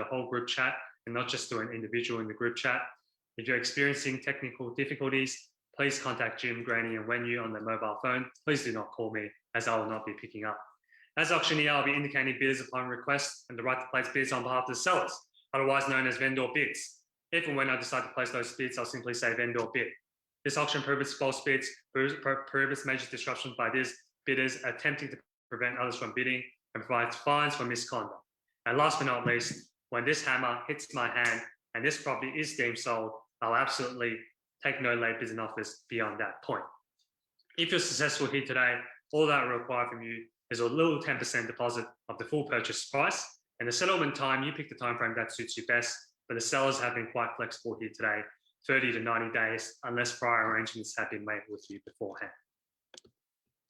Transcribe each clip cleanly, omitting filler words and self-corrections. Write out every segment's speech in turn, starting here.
whole group chat and not just to an individual in the group chat. If you're experiencing technical difficulties, please contact Jim, Granny, and Wenyu on their mobile phone. Please do not call me, as I will not be picking up. As auctioneer, I'll be indicating bidders upon request and the right to place bids on behalf of the sellers, otherwise known as vendor bids. If and when I decide to place those bids, I'll simply say vendor bid. This auction prohibits false bids, prohibits major disruptions by bidders attempting to prevent others from bidding, and provides fines for misconduct. And last but not least, when this hammer hits my hand and this property is deemed sold, I'll absolutely take no late bids and offers beyond that point. If you're successful here today, all that will require from you is a little 10% deposit of the full purchase price, and the settlement time, you pick the time frame that suits you best, but the sellers have been quite flexible here today, 30 to 90 days, unless prior arrangements have been made with you beforehand.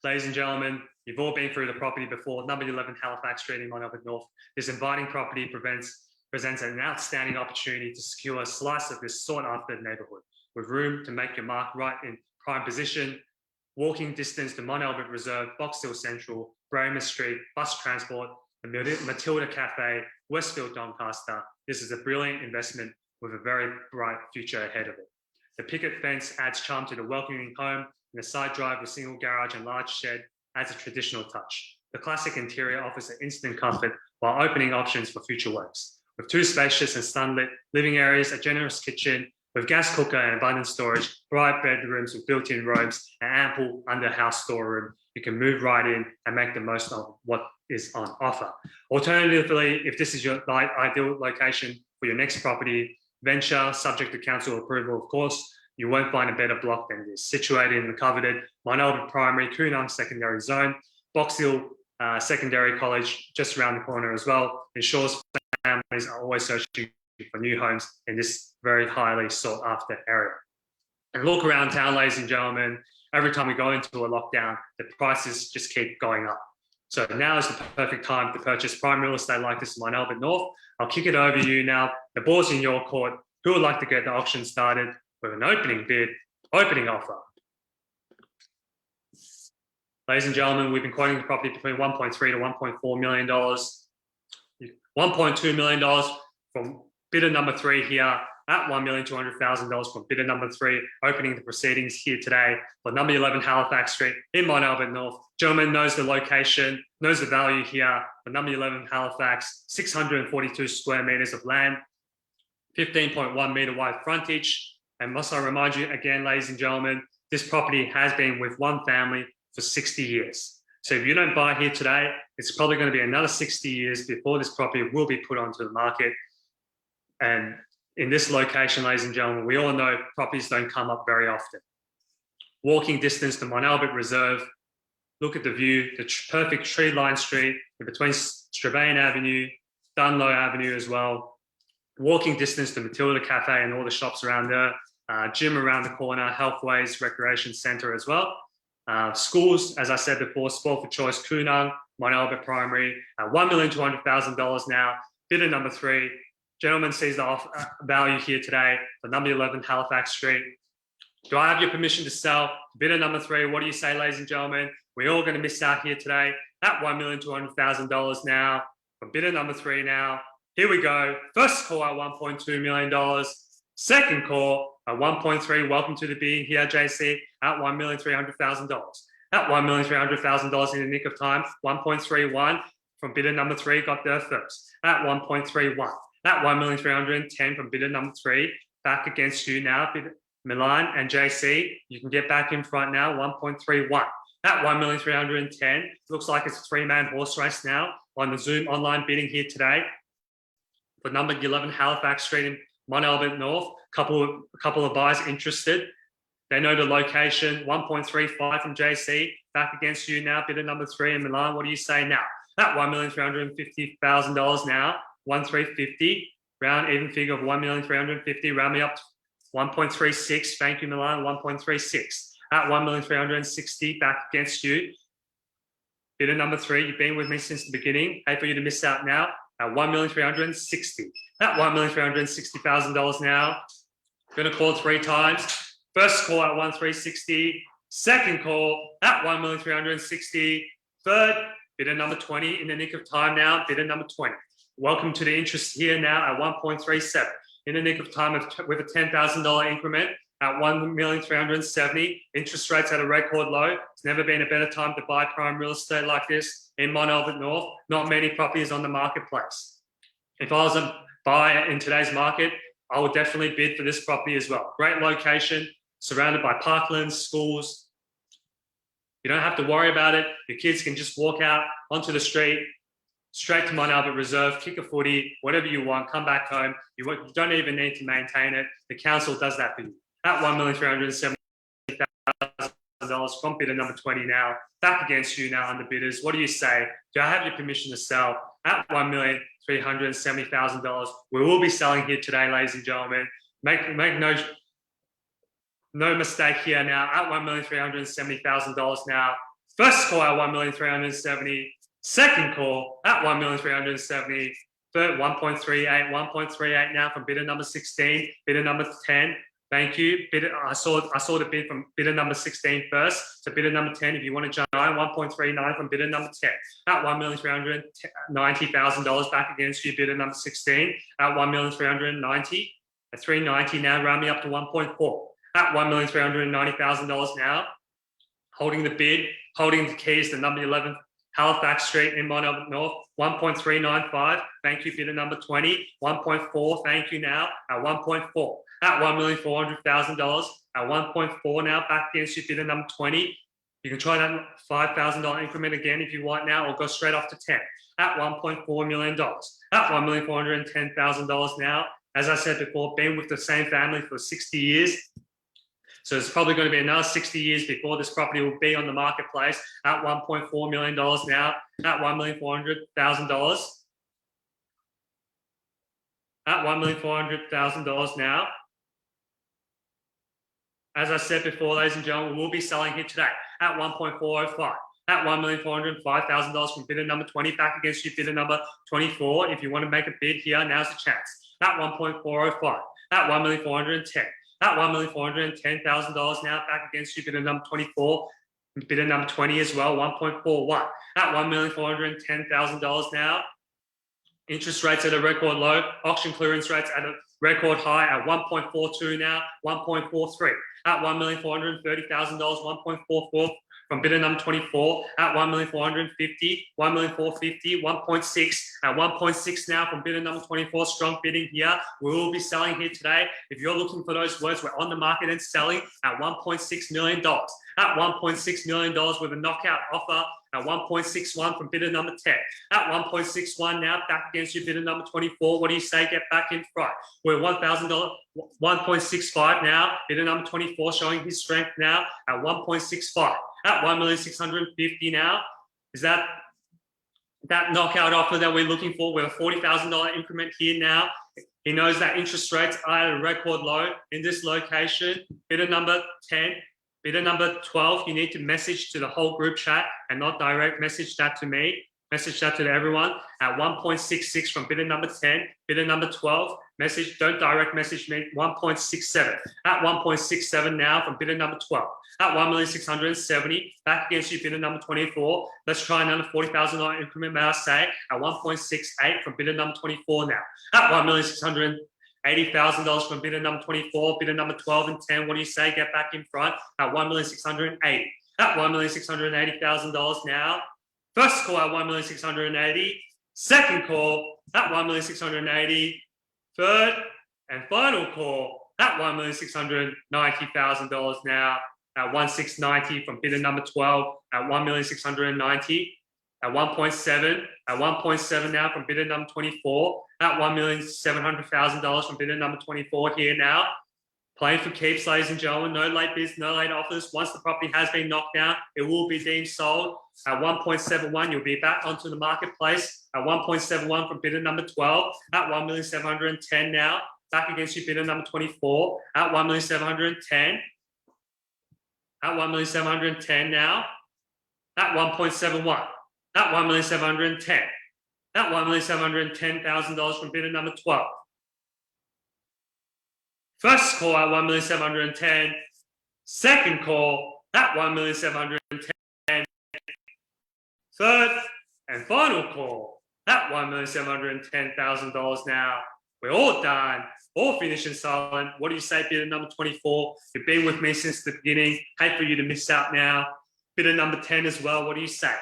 Ladies and gentlemen, you've all been through the property before, number 11 Halifax Street in Mont North. This inviting property presents an outstanding opportunity to secure a slice of this sought-after neighbourhood, with room to make your mark right in prime position, walking distance to Mont Albert Reserve, Box Hill Central, Braemar Street, bus transport, the Matilda Cafe, Westfield Doncaster. This is a brilliant investment with a very bright future ahead of it. The picket fence adds charm to the welcoming home, and the side drive with single garage and large shed adds a traditional touch. The classic interior offers an instant comfort while opening options for future works. With 2 spacious and sunlit living areas, a generous kitchen, with gas cooker and abundant storage, bright bedrooms with built-in robes, and ample under-house storeroom, you can move right in and make the most of what is on offer. Alternatively, if this is your ideal location for your next property venture, subject to council approval, of course, you won't find a better block than this. Situated in the coveted Mont Albert Primary, Kunang Secondary Zone, Box Hill Secondary College just around the corner as well, ensures families are always searching for new homes in this very highly sought after area. And look around town, ladies and gentlemen, every time we go into a lockdown, the prices just keep going up. So now is the perfect time to purchase prime real estate like this in Mont Albert North. I'll kick it over to you now. The ball's in your court. Who would like to get the auction started with an opening bid, opening offer? Ladies and gentlemen, we've been quoting the property between $1.3 to $1.4 million. $1.2 million from bidder number 3 here at $1,200,000 from bidder number 3, opening the proceedings here today for number 11 Halifax Street in Mont Albert North. Gentleman knows the location, knows the value here for number 11 Halifax, 642 square meters of land, 15.1 meter wide frontage. And must I remind you again, ladies and gentlemen, this property has been with one family for 60 years. So if you don't buy here today, it's probably going to be another 60 years before this property will be put onto the market. And in this location, ladies and gentlemen, we all know properties don't come up very often. Walking distance to Mont Albert Reserve. Look at the view, the perfect tree-lined street in between Strabane Avenue, Dunlow Avenue as well. Walking distance to Matilda Cafe and all the shops around there. Gym around the corner, Healthways, Recreation Centre as well. Schools, as I said before, Sport for Choice, Kunang, Mont Albert Primary, $1,200,000 now. Bidder number 3. Gentleman sees the value here today for number 11 Halifax Street. Do I have your permission to sell? Bidder number 3, what do you say, ladies and gentlemen? We're all going to miss out here today at $1,200,000 now. From bidder number 3 now. Here we go. First call at $1.2 million. Second call at 1.3. Welcome to the bidding here, JC, at $1,300,000. At $1,300,000 in the nick of time. 1.31 from bidder number 3 got there first. At 1.31. At $1,310,000 from bidder number 3. Back against you now, Milan and JC. You can get back in front now. 1.31. At $1,310,000. Looks like it's a 3-man horse race now on the Zoom online bidding here today. For number 11 Halifax Street in Mont Albert North, couple of buyers interested. They know the location. 1.35 from JC. Back against you now, bidder number 3 in Milan. What do you say now? At $1,350,000 now. 1,350. Round even figure of 1,350,000. Round me up to 1.36. Thank you, Milan. 1.36. At 1,360,000. Back against you. Bidder number 3. You've been with me since the beginning. Hate for you to miss out now. At $1,360,000. At $1,360,000 now. Going to call 3 times. First call at 1,360,000. Second call at 1,360,000. Third, bidder number 20 in the nick of time now. Bidder number 20. Welcome to the interest here now at 1.37. In the nick of time with a $10,000 increment at 1,370,000. Interest rates at a record low. It's never been a better time to buy prime real estate like this in Mont North. Not many properties on the marketplace. If I was a buyer in today's market, I would definitely bid for this property as well. Great location, surrounded by parklands, schools. You don't have to worry about it. Your kids can just walk out onto the street, straight to Mont Albert Reserve, kick a footy, whatever you want, come back home. You don't even need to maintain it. The council does that for you. At $1,370,000 from bidder number 20 now, back against you now under bidders. What do you say? Do I have your permission to sell at $1,370,000? We will be selling here today, ladies and gentlemen. Make no mistake here now, at $1,370,000 now. First call at $1,370,000. Second call at $1,370,000. Third, 1.38, 1.38 now from bidder number 16, bidder number 10. Thank you. I saw the bid from bidder number 16 first. So bidder number 10, if you want to jump on, 1.39 from bidder number 10. At $1,390,000 back against you, bidder number 16. At $1,390,000. At $390 now, round me up to 1.4. At $1,390,000 now. Holding the bid, holding the keys to number 11 Halifax Street in Mont North, 1.395. Thank you, bidder number 20. 1.4. Thank you now at 1.4. At $1,400,000 at 1.4 now, back against you, bidder number 20. You can try that $5,000 increment again if you want now, or go straight off to 10. At $1.4 million. At $1,410,000 now. As I said before, been with the same family for 60 years. So it's probably going to be another 60 years before this property will be on the marketplace at $1.4 million now, at $1,400,000. At $1,400,000 now. As I said before, ladies and gentlemen, we'll be selling here today at 1.405. At $1,405,000 from bidder number 20, back against you, bidder number 24. If you want to make a bid here, now's the chance. At 1.405. At $1,410,000. At $1,410,000 now, back against you, bidder number 24, bidder number 20 as well, 1.41. At $1,410,000 now. Interest rates at a record low, auction clearance rates at a record high at 1.42 now, 1.43. At $1,430,000, 1.44 from bidder number 24. At $1,450,000, 1,450,000, 1.6. At 1.6 now from bidder number 24. Strong bidding here. We will be selling here today. If you're looking for those words, we're on the market and selling at $1.6 million. At $1.6 million with a knockout offer at 1.61 from bidder number 10. At 1.61 now, back against you, bidder number 24. What do you say? Get back in front. We're $1,000, 1.65 now. Bidder number 24 showing his strength now at 1.65. At 1,650,000 now. Is that knockout offer that we're looking for? We're a $40,000 increment here now. He knows that interest rates are at a record low in this location. Bidder number 10. Bidder number 12, you need to message to the whole group chat and not direct message that to me. Message that to everyone at 1.66 from bidder number 10. Bidder number 12, don't direct message me, 1.67. At 1.67 now from bidder number 12. At 1,670,000, back against you, bidder number 24. Let's try another $40,000 increment, may I say, at 1.68 from bidder number 24 now. At $1,680,000 from bidder number 24, bidder number 12 and 10. What do you say? Get back in front at 1,680,000. At $1,680,000 now. First call at 1,680,000. Second call at 1,680,000. Third and final call at $1,690,000 now. At 1,690 from bidder number 12 at 1,690,000. At 1.7, at 1.7 now from bidder number 24, at $1,700,000 from bidder number 24 here now. Playing for keeps, ladies and gentlemen. No late bids, no late offers. Once the property has been knocked down, it will be deemed sold. At 1.71, you'll be back onto the marketplace. At 1.71 from bidder number 12, at 1,710,000 now. Back against you, bidder number 24, at 1,710,000. At 1,710,000 now. At 1.71. At 1,710,000. At $1,710,000 from bidder number 12. First call at 1,710,000. Second call at 1,710,000. Third and final call at $1,710,000 now. We're all done, all finished and silent. What do you say, bidder number 24? You've been with me since the beginning. Hate for you to miss out now. Bidder number 10 as well. What do you say?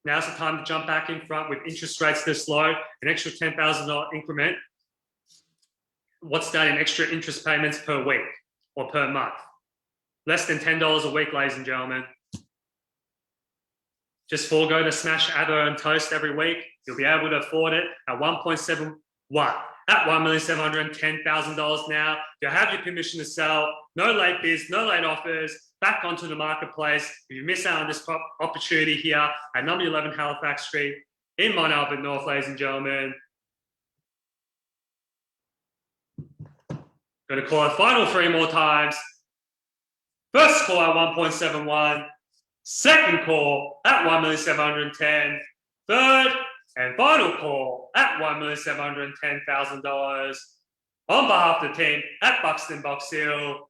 Now's the time to jump back in front with interest rates this low, an extra $10,000 increment. What's that in extra interest payments per week or per month? Less than $10 a week, ladies and gentlemen. Just forego the smash avo and toast every week. You'll be able to afford it at 1.71, at $1,710,000 now. You have your permission to sell. No late bids, no late offers. Back onto the marketplace. If you miss out on this opportunity here at number 11 Halifax Street in Mont Albert North, ladies and gentlemen. Going to call it final 3 more times. First call at 1.71. Second call at $1,710,000. Third and final call at $1,710,000. On behalf of the team at Buxton Box Hill,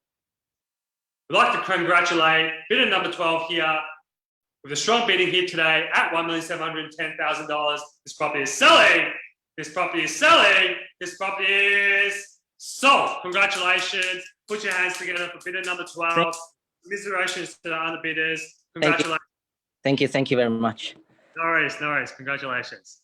we'd like to congratulate bidder number 12 here with a strong bidding here today at $1,710,000. This property is selling. This property is selling. This property is sold. Congratulations. Put your hands together for bidder number 12. Commiserations to the other bidders. Congratulations. Thank you. Thank you very much. No worries. No worries. Congratulations.